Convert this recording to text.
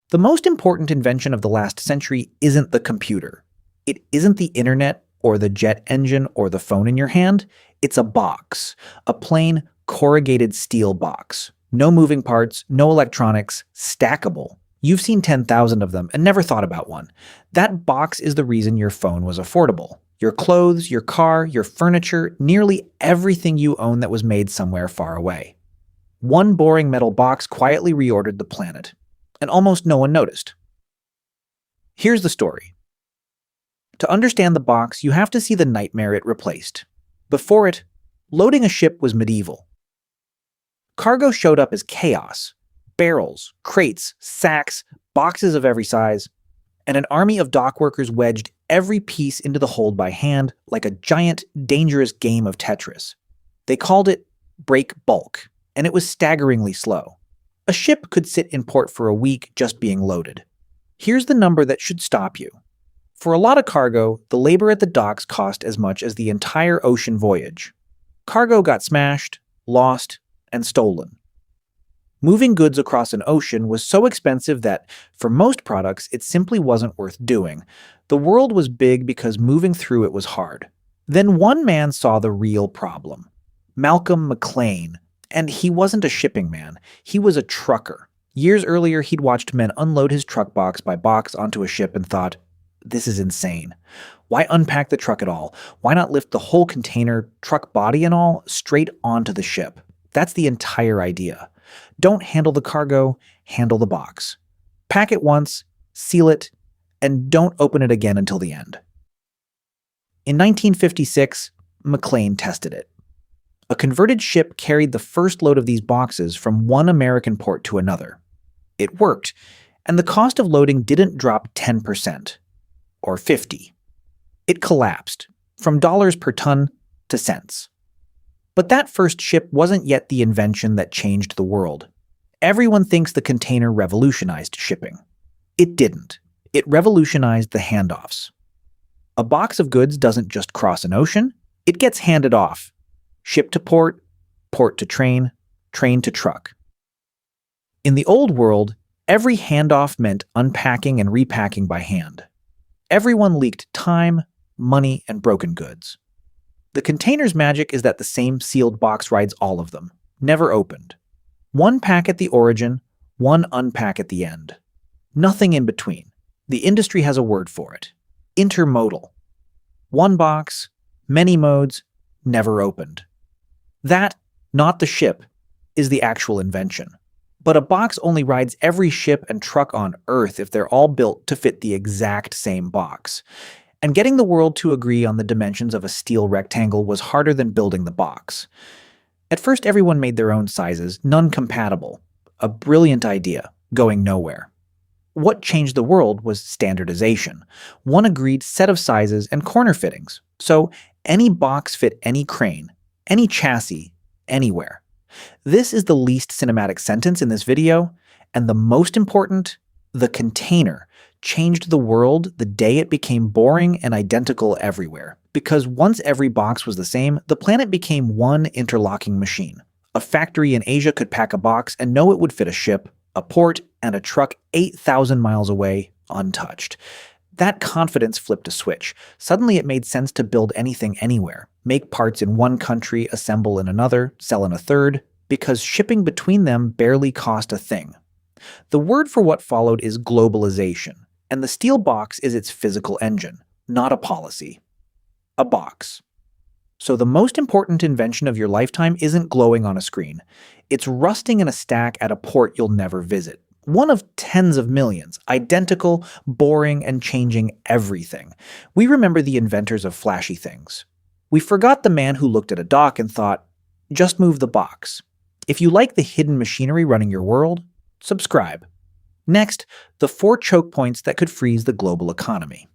The most important invention of the last century isn't the computer. It isn't the internet or the jet engine or the phone in your hand. It's a box, a plain corrugated steel box. No moving parts, no electronics, stackable. You've seen 10,000 of them and never thought about one. That box is the reason your phone was affordable. Your clothes, your car, your furniture, nearly everything you own that was made somewhere far away. One boring metal box quietly reordered the planet, and almost no one noticed. Here's the story. To understand the box, you have to see the nightmare it replaced. Before it, loading a ship was medieval. Cargo showed up as chaos. Barrels, crates, sacks, boxes of every size, and an army of dock workers wedged every piece into the hold by hand like a giant, dangerous game of Tetris. They called it break bulk, and it was staggeringly slow. A ship could sit in port for a week just being loaded. Here's the number that should stop you. For a lot of cargo, the labor at the docks cost as much as the entire ocean voyage. Cargo got smashed, lost, and stolen. Moving goods across an ocean was so expensive that, for most products, it simply wasn't worth doing. The world was big because moving through it was hard. Then one man saw the real problem. Malcolm McLean. And he wasn't a shipping man. He was a trucker. Years earlier, he'd watched men unload his truck box by box onto a ship and thought, this is insane. Why unpack the truck at all? Why not lift the whole container, truck body and all, straight onto the ship? That's the entire idea. Don't handle the cargo, handle the box. Pack it once, seal it, and don't open it again until the end. In 1956, McLean tested it. A converted ship carried the first load of these boxes from one American port to another. It worked, and the cost of loading didn't drop 10%, or 50. It collapsed, from dollars per ton to cents. But that first ship wasn't yet the invention that changed the world. Everyone thinks the container revolutionized shipping. It didn't. It revolutionized the handoffs. A box of goods doesn't just cross an ocean, it gets handed off. Ship to port, port to train, train to truck. In the old world, every handoff meant unpacking and repacking by hand. Everyone leaked time, money, and broken goods. The container's magic is that the same sealed box rides all of them, never opened. One pack at the origin, one unpack at the end. Nothing in between. The industry has a word for it. Intermodal. One box, many modes, never opened. That, not the ship, is the actual invention. But a box only rides every ship and truck on Earth if they're all built to fit the exact same box. And getting the world to agree on the dimensions of a steel rectangle was harder than building the box. At first, everyone made their own sizes, none compatible. A brilliant idea, going nowhere. What changed the world was standardization. One agreed set of sizes and corner fittings. So any box fit any crane, any chassis, anywhere. This is the least cinematic sentence in this video, and the most important, the container changed the world the day it became boring and identical everywhere. Because once every box was the same, the planet became one interlocking machine. A factory in Asia could pack a box and know it would fit a ship, a port, and a truck 8,000 miles away, untouched. That confidence flipped a switch. Suddenly it made sense to build anything anywhere, make parts in one country, assemble in another, sell in a third, because shipping between them barely cost a thing. The word for what followed is globalization, and the steel box is its physical engine, not a policy. A box. So the most important invention of your lifetime isn't glowing on a screen. It's rusting in a stack at a port you'll never visit. One of tens of millions, identical, boring, and changing everything. We remember the inventors of flashy things. We forgot the man who looked at a dock and thought, just move the box. If you like the hidden machinery running your world, subscribe. Next, the 4 choke points that could freeze the global economy.